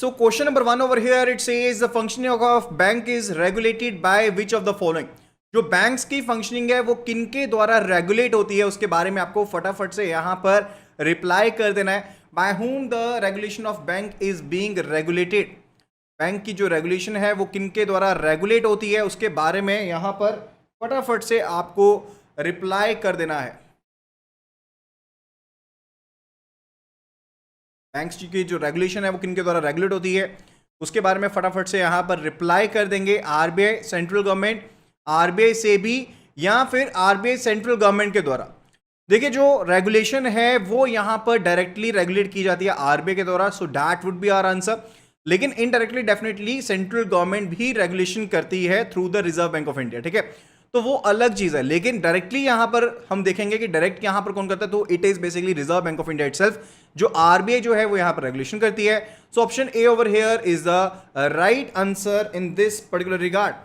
So question number 1 over here, it says the functioning of bank is regulated by which of the following. जो banks की functioning है वो किनके द्वारा regulate होती है उसके बारे में आपको फटाफट से यहां पर रिप्लाई कर देना है. By whom the regulation of bank is being regulated. Bank की जो रेगुलेशन है वो किनके द्वारा रेगुलेट होती है उसके बारे में यहां पर फटाफट से आपको रिप्लाई कर देना है. बैंक्स की जो रेगुलेशन है वो किनके द्वारा रेगुलेट होती है उसके बारे में फटाफट से यहां पर रिप्लाई कर देंगे. आरबीआई, सेंट्रल गवर्नमेंट, आरबीआई से भी, या फिर आरबीआई सेंट्रल गवर्नमेंट के द्वारा. देखिए जो रेगुलेशन है वो यहां पर डायरेक्टली रेगुलेट की जाती है आरबीआई के द्वारा, so that would be our answer. लेकिन इनडायरेक्टली डेफिनेटली सेंट्रल गवर्नमेंट भी रेगुलेशन करती है through the Reserve Bank of India. ठीक है, तो वो अलग चीज है. लेकिन डायरेक्टली यहां पर हम देखेंगे कि डायरेक्ट यहां पर कौन करता है, तो it is basically reserve Bank of India itself. जो आरबीआई जो है वो यहां पर रेगुलेशन करती है. So option A over here is the right answer in this particular regard.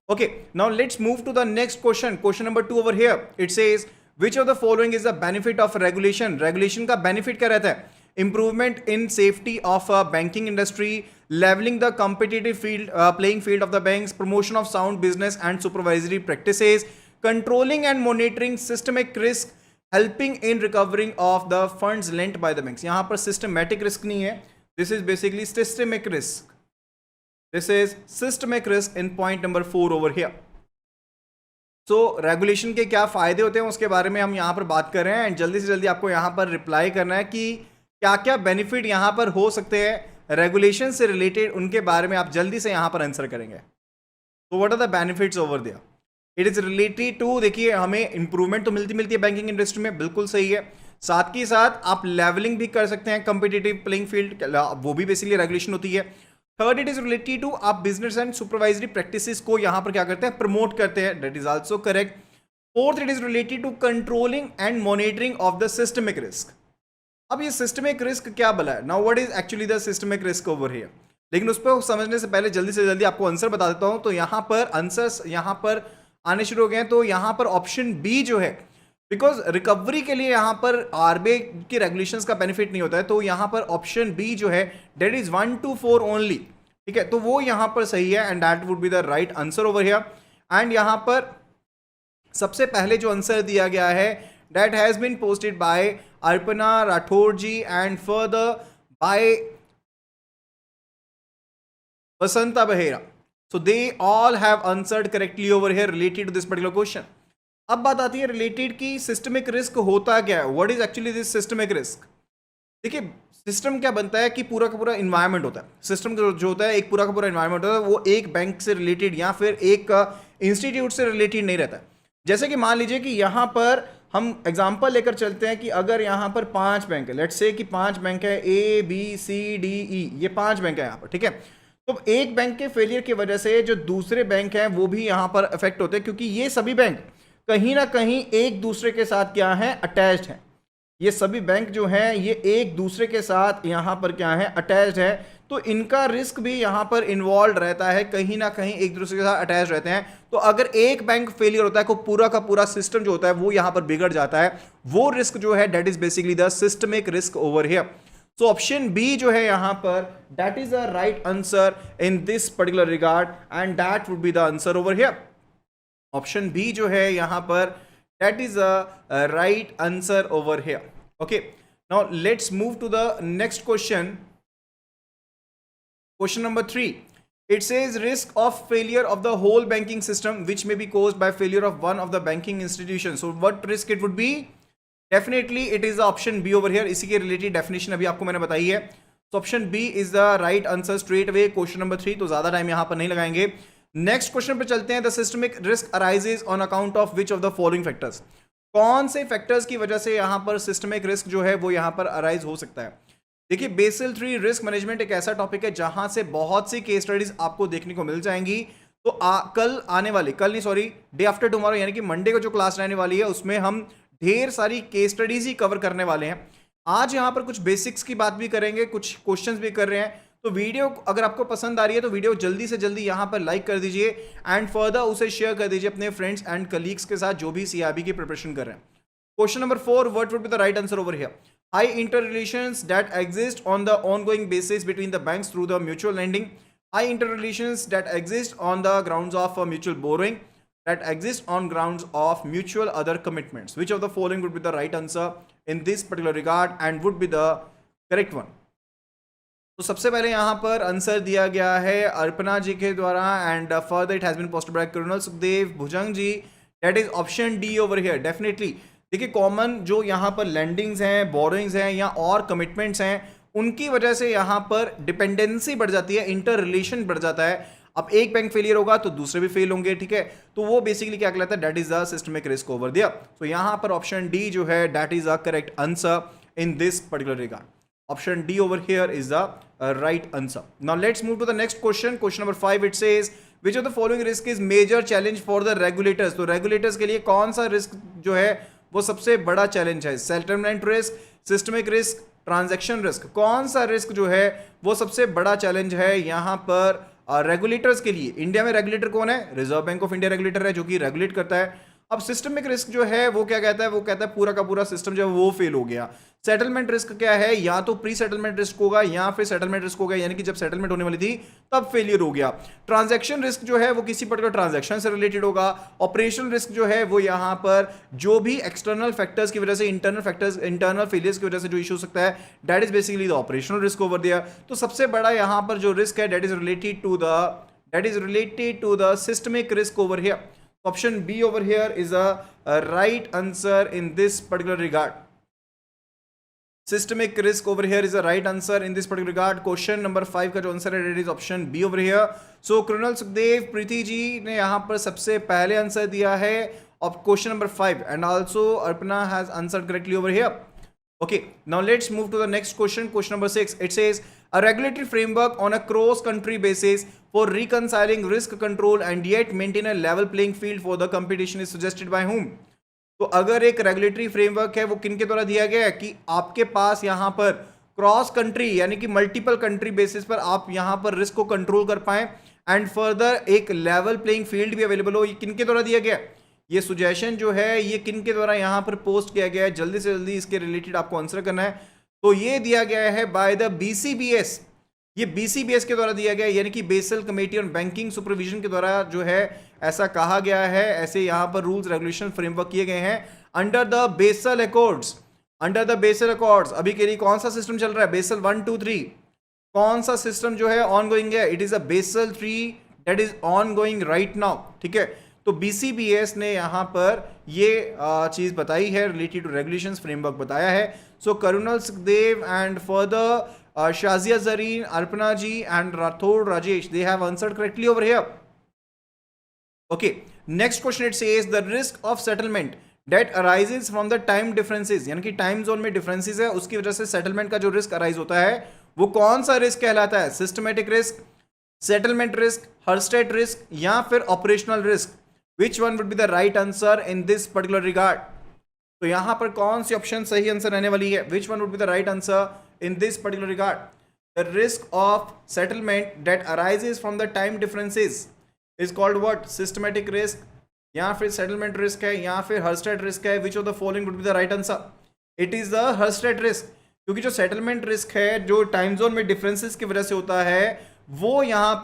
Okay, now let's move to the next question. Question number 2 over here. It says, which of the following is the benefit of regulation? Regulation का benefit क्या रहता है? Improvement in safety of banking industry, leveling the competitive field, playing field of the banks, promotion of sound business and supervisory practices, controlling and monitoring systemic risk, helping in recovering of the funds lent by the banks. यहाँ पर systematic risk नहीं है. This is basically systemic risk. This is systemic risk in point number 4 over here. So regulation के क्या फायदे होते हैं उसके बारे में हम यहाँ पर बात कर रहे हैं. एंड जल्दी से जल्दी आपको यहाँ पर रिप्लाई करना है कि क्या क्या बेनिफिट यहाँ पर हो सकते हैं रेगुलेशन से रिलेटेड, उनके बारे में आप जल्दी से यहाँ पर आंसर करेंगे. तो what are the benefits over there? It is related to, देखिए हमें इंप्रूवमेंट तो मिलती है बैंकिंग इंडस्ट्री में, बिल्कुल सही है. साथ ही साथ आप लेवलिंग भी कर सकते हैं, कम्पिटिटिव प्लेइंग फील्ड, वो भी बेसिकली रेगुलेशन होती है. Third, it is related to आप बिजनेस एंड सुपरवाइजरी प्रैक्टिसेस को यहां पर क्या करते हैं, प्रमोट करते हैं. That is also correct. Fourth, it is related to controlling and monitoring of the systemic risk. अब ये सिस्टमिक रिस्क क्या बोला है? Now what is actually the systemic risk over here? लेकिन उस पर समझने से पहले जल्दी से जल्दी आपको आंसर बता देता हूं. तो यहां पर आंसर्स यहां पर आने शुरू हो गए हैं. तो यहां पर ऑप्शन बी जो है, बिकॉज रिकवरी के लिए यहां पर आरबीआई की रेगुलेशंस का बेनिफिट नहीं होता है, तो यहां पर ऑप्शन बी जो है दैट इज 1 to 4 ओनली. ठीक है, तो वो यहां पर सही है and that would be the right answer over here. And यहां पर सबसे पहले जो आंसर दिया गया है that has been posted by Arpana Rathore ji and further by Vasanta Behera. So they all have answered correctly over here related to this particular question. अब बात आती है रिलेटेड की सिस्टमिक रिस्क होता क्या है, what is actually this systemic risk. देखिए सिस्टम क्या बनता है कि पूरा का पूरा इन्वायरमेंट होता है. सिस्टम जो होता है एक पूरा का पूरा इन्वायरमेंट होता है, वो एक बैंक से रिलेटेड या फिर एक इंस्टीट्यूट से रिलेटेड नहीं रहता है. जैसे कि मान लीजिए कि यहाँ पर हम एग्जाम्पल लेकर चलते हैं कि अगर यहाँ पर 5 बैंक है, लेट्स से कि 5 बैंक है, A B C D E, ये 5 बैंक है यहाँ पर. ठीक है, तो एक बैंक के फेलियर की वजह से जो दूसरे बैंक हैं वो भी यहाँ पर अफेक्ट होते हैं, क्योंकि ये सभी बैंक कहीं ना कहीं एक दूसरे के साथ क्या है, अटैच्ड हैं. ये सभी बैंक जो हैं ये एक दूसरे के साथ यहाँ पर क्या है, अटैच्ड है. तो इनका रिस्क भी यहाँ पर इन्वॉल्व रहता है, कहीं ना कहीं एक दूसरे के साथ अटैच रहते हैं. तो अगर एक बैंक फेलियर होता है तो पूरा का पूरा सिस्टम जो होता है वो यहाँ पर बिगड़ जाता है. वो रिस्क जो है that is basically the systemic risk over here. So option B जो है यहां पर that is the right answer in this particular regard and that would be the answer over here. Option B जो है यहां पर that is the right answer over here. Okay, now let's move to the next question. Question number 3. It says risk of failure of the whole banking system which may be caused by failure of one of the banking institutions. So what risk it would be? Definitely it is the option B over here. इसी के related definition अभी आपको मैंने बताई है. तो option B is the right answer straight away. Question number 3, तो ज्यादा टाइम यहां पर नहीं लगाएंगे. नेक्स्ट क्वेश्चन पे चलते हैं. The systemic risk arises on account of which of the following factors. कौन से फैक्टर्स की वजह से यहां पर सिस्टमिक रिस्क जो है वो यहां पर अराइज हो सकता है. देखिए बेसल 3 रिस्क मैनेजमेंट एक ऐसा टॉपिक है जहां से बहुत सी केस स्टडीज आपको देखने को मिल जाएंगी. तो कल आने वाली, कल नहीं सॉरी, डे आफ्टर टुमारो यानी कि मंडे को जो क्लास रहने वाली है उसमें हम ढेर सारी केस स्टडीज ही कवर करने वाले हैं. आज यहां पर कुछ बेसिक्स की बात भी करेंगे, कुछ क्वेश्चंस भी कर रहे हैं. तो वीडियो अगर आपको पसंद आ रही है तो वीडियो जल्दी से जल्दी यहां पर लाइक कर दीजिए एंड फर्दर उसे शेयर कर दीजिए अपने फ्रेंड्स एंड कलीग्स के साथ जो भी सीआरबी की प्रिपरेशन कर रहे हैं. Question number 4, what would be the right answer over here. high interrelations that exist on the ongoing basis between the banks through the mutual lending, high interrelations that exist on the grounds of mutual borrowing, that exist on grounds of mutual other commitments. Which of the following would be the right answer in this particular regard and would be the correct one? तो सबसे पहले यहाँ पर answer दिया गया है अर्पणा जी के द्वारा and further it has been posted by colonel Sukhdev Bhujang ji, that is option D over here. Definitely देखिए कॉमन जो यहाँ पर लैंडिंग्स हैं, बोरोइंग्स हैं या और कमिटमेंट्स हैं, उनकी वजह से यहाँ पर डिपेंडेंसी बढ़ जाती है, इंटर रिलेशन बढ़ जाता है। अब एक बैंक फेलियर होगा तो दूसरे भी फेल होंगे, ठीक है, तो वो बेसिकली क्या कहलाता है, that is the systemic risk over दिया। तो यहाँ पर ऑप्शन डी जो है that is a correct answer in this particular regard. Option D over here is the right answer. Now let's move to the next question. Question number 5, it says which of the following risk is major challenge for the regulators? तो regulators के लिए कौन सा risk जो है वो सबसे बड़ा challenge है? Settlement risk, systemic risk, transaction risk, कौन सा risk जो है वो सबसे बड़ा challenge है यहाँ पर रेगुलेटर्स के लिए? इंडिया में रेगुलेटर कौन है? Reserve Bank of India regulator है जो कि रेगुलेट करता है। अब सिस्टमिक रिस्क जो है वो क्या कहता है, वो कहता है पूरा का पूरा सिस्टम जो है वो फेल हो गया। सेटलमेंट रिस्क क्या है, या तो प्री सेटलमेंट रिस्क होगा या फिर सेटलमेंट रिस्क होगा, यानी कि जब सेटलमेंट होने वाली थी तब फेलियर हो गया। ट्रांजैक्शन रिस्क जो है वो किसी पर्टिकुलर ट्रांजैक्शन से रिलेटेड होगा। ऑपरेशनल रिस्क जो है वो यहाँ पर जो भी एक्सटर्नल फैक्टर्स की वजह से, इंटरनल फैक्टर्स, इंटरनल फेलियर्स की वजह से जो इशू हो सकता है, that is basically the operational risk over दिया। तो सबसे बड़ा यहाँ पर जो रिस्क है that is related to the systemic risk over here. Option B over here is a right answer in this particular regard. Systemic risk over here is a right answer in this particular regard. Question number 5 का जो answer है it is option B over here. So Colonel Sukhdev Preeti ji ने यहाँ पर सबसे पहले answer दिया है of question number 5 and also Arpana has answered correctly over here. Okay, now let's move to the next question. Question number 6. It says a regulatory framework on a cross-country basis for reconciling risk control and yet maintain a level playing field for the competition is suggested by whom? तो अगर एक regulatory framework है वो किन के द्वारा दिया गया है कि आपके पास यहाँ पर क्रॉस कंट्री यानी कि मल्टीपल कंट्री बेसिस पर आप यहाँ पर रिस्क को कंट्रोल कर पाएं एंड फर्दर एक लेवल प्लेइंग फील्ड भी अवेलेबल हो, ये किन के द्वारा दिया गया? ये सुजेशन जो है ये किन के द्वारा यहाँ पर पोस्ट किया गया है? जल्दी से जल्दी इसके रिलेटेड आपको आंसर करना है। तो ये दिया गया है बाय द BCBS, ये BCBS के द्वारा दिया गया है, यानी कि basal committee on banking supervision के द्वारा जो है ऐसा कहा गया है, ऐसे यहाँ पर रूल्स रेगुलेशन फ्रेमवर्क किए गए हैं under the Basel accords. Under the Basel accords अभी के लिए कौन सा सिस्टम चल रहा है? बेसल 1, 2, 3 कौन सा सिस्टम जो है ऑन गोइंग है? It is a Basel 3 that is on going right now, ठीक है। तो BCBS ने यहाँ पर ये चीज बताई है, रिलेटेड टू रेगुलेशंस फ्रेमवर्क बताया है। So Krunal Sukhdev and further Shazia Zareen, Arpana ji and Rathore Rajesh, they have answered correctly over here. Okay, next question it says the risk of settlement that arises from the time differences, यानी कि टाइम जोन में differences है उसकी वजह से settlement का जो रिस्क अराइज होता है वो कौन सा रिस्क कहलाता है? Systematic risk, settlement risk, Herstatt risk या फिर operational risk? Which one would be the right answer in this particular regard? तो यहां पर कौन सी ऑप्शन सही आंसर रहने वाली है? Which one would be the right answer in this particular regard? The risk of settlement that arises from the time differences is called what? Systematic risk या फिर settlement risk है या फिर Hersted risk है? Which of the following would be the right answer? It is the Hersted risk, क्योंकि जो settlement risk है जो टाइम जोन में डिफरेंसेस की वजह से होता है वो यहाँ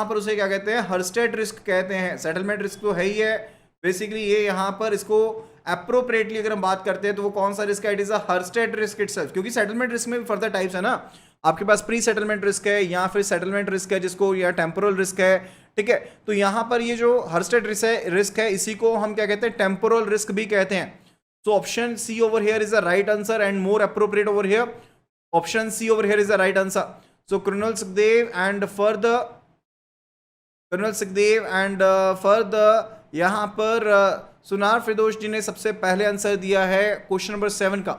पर उसे क्या कहते हैं? हर्स्टेड रिस्क कहते हैं। सेटलमेंट रिस्क तो है ही है बेसिकली, ये यहाँ पर इसको अप्रोप्रिएटली अगर हम बात करते हैं तो वो कौन सा रिस्क है? It is a Herstatt risk itself, क्योंकि सेटलमेंट रिस्क में भी फर्दर टाइप्स है ना, आपके पास प्री सेटलमेंट रिस्क है या फिर सेटलमेंट रिस्क है जिसको या टेम्पोरल रिस्क है, ठीक है। तो यहाँ पर ये जो हर्स्टेड रिस्क है इसी को हम क्या कहते हैं? टेम्पोरल रिस्क भी कहते हैं। So option C over here is the right answer and more appropriate over here. Option C over here is the right answer. So Krunal Sukhdev and further यहाँ पर सुनार फिरदौश जी ने सबसे पहले आंसर दिया है क्वेश्चन नंबर 7 का।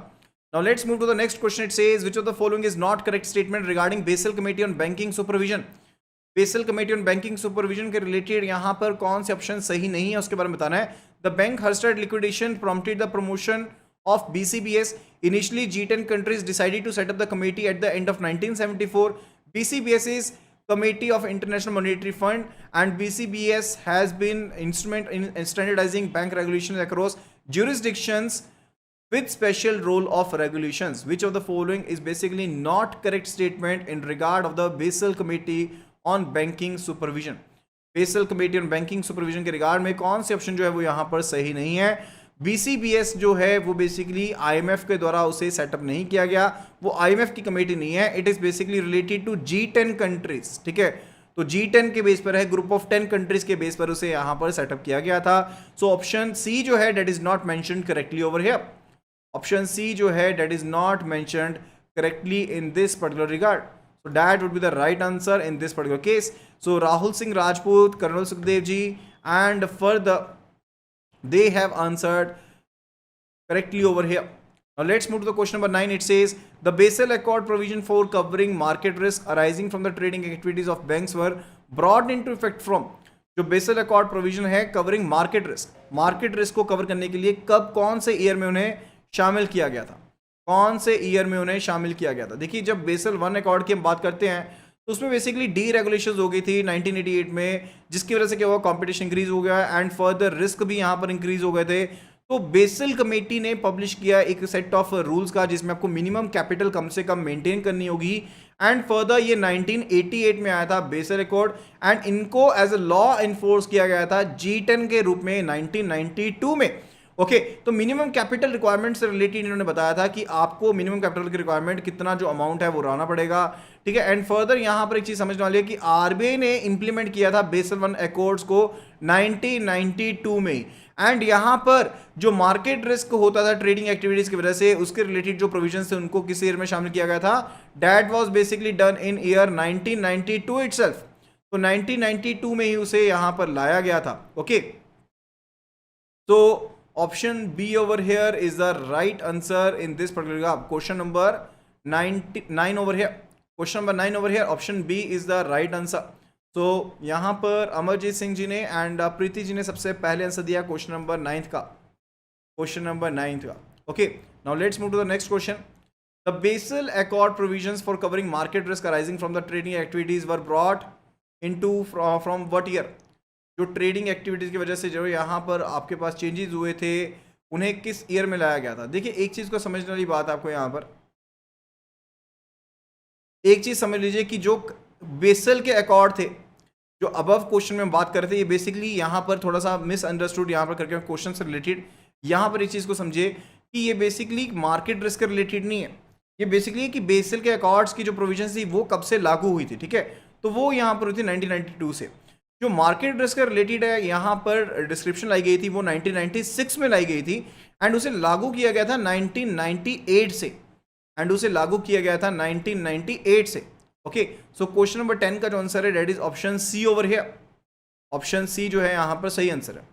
Now let's move to the next question. It says which of the following is not correct statement regarding Basel committee on banking supervision? Basel committee on banking supervision के रिलेटेड यहाँ पर कौन से option सही नहीं है उसके बारे में बताना है। The bank Herstatt liquidation prompted the promotion of BCBS. Initially, G10 countries decided to set up the committee at the end of 1974. BCBS is Committee of International Monetary Fund and BCBS has been instrument in standardizing bank regulations across jurisdictions with special role of regulations. Which of the following is basically not correct statement in regard of the Basel Committee on Banking Supervision? Basal committee on banking supervision के regard में कौन से option जो है वो यहां पर सही नहीं है? BCBS जो है वो बेसिकली IMF के द्वारा उसे सेटअप नहीं किया गया, वो IMF की कमेटी नहीं है, it is basically related to G10 countries, ठीक है? तो G10 के बेस पर है, ग्रुप ऑफ 10 कंट्रीज के बेस पर उसे यहां पर सेटअप किया गया था. सो ऑप्शन सी जो है that is not mentioned correctly over here. Option C जो है that is not mentioned correctly in this particular regard. So that would be the right answer in this particular case. So Rahul Singh Rajput, Colonel Sukhdev ji, and further they have answered correctly over here. Now let's move to the question number 9. It says the Basel Accord provision for covering market risk arising from the trading activities of banks were brought into effect from. जो basal accord provision है covering market risk को cover करने के लिए कब, कौन से year में उन्हें शामिल किया गया था? कौन से ईयर में उन्हें शामिल किया गया था? देखिए, जब बेसल 1 अकॉर्ड की हम बात करते हैं तो उसमें बेसिकली डी रेगुलेशन हो गई थी 1988 में, जिसकी वजह से क्या हुआ, कंपटीशन इंक्रीज हो गया एंड फर्दर रिस्क भी यहां पर इंक्रीज हो गए थे. तो बेसल कमेटी ने पब्लिश किया एक सेट ऑफ रूल्स का जिसमें आपको मिनिमम कैपिटल कम से कम मेंटेन करनी होगी एंड फर्दर ये 1988 में आया था बेसल अकॉर्ड एंड इनको एज अ लॉ इन्फोर्स किया गया था G10 के रूप में 1992 में. ओके तो मिनिमम कैपिटल रिक्वायरमेंट से रिलेटेड इन्होंने बताया था कि आपको मिनिमम कैपिटल की रिक्वायरमेंट कितना जो अमाउंट है वो रहना पड़ेगा, ठीक है? एंड फर्दर यहां पर एक चीज समझने वाली है कि आरबीआई ने इंप्लीमेंट किया था बेसल 1 अकॉर्ड्स को 1992 में एंड यहां पर जो मार्केट रिस्क होता था ट्रेडिंग एक्टिविटीज की वजह से उसके रिलेटेड जो प्रोविजन थे उनको किस ईयर में शामिल किया गया था? That was basically done in year 1992 itself. तो 1992 में ही उसे यहां पर लाया गया था. ओके तो option B over here is the right answer in this particular question number 9 over here. Question number 9 over here, option B is the right answer. So यहाँ पर अमरजीत सिंह जी ने एंड प्रीति जी ने सबसे पहले आंसर दिया क्वेश्चन नंबर 9 का. Okay, now let's move to the next question. The Basel Accord provisions for covering market risk arising from the trading activities were brought into from what year? जो trading activities की वजह से जो यहाँ पर आपके पास changes हुए थे उन्हें किस ईयर में लाया गया था? देखिए, एक चीज को समझने वाली बात आपको यहाँ पर एक चीज समझ लीजिए कि जो बेसल के अकॉर्ड थे जो अबव क्वेश्चन में बात कर रहे थे, ये बेसिकली यहाँ पर थोड़ा सा मिसअंडरस्टूड यहाँ पर करके क्वेश्चन से रिलेटेड यहाँ पर एक चीज को समझिए कि ये बेसिकली मार्केट रिस्क के रिलेटेड नहीं है. ये बेसिकली कि बेसल के अकॉर्ड्स की जो प्रोविजन थी वो कब से लागू हुई थी, ठीक है? तो वो यहाँ पर हुई थी 1992 से. जो मार्केट रिस्क रिलेटेड है यहाँ पर डिस्क्रिप्शन लाई गई थी वो 1996 में लाई गई थी एंड उसे लागू किया गया था 1998 से. ओके सो क्वेश्चन नंबर 10 का जो आंसर है that is option C over here. Option C जो है यहाँ पर सही आंसर है.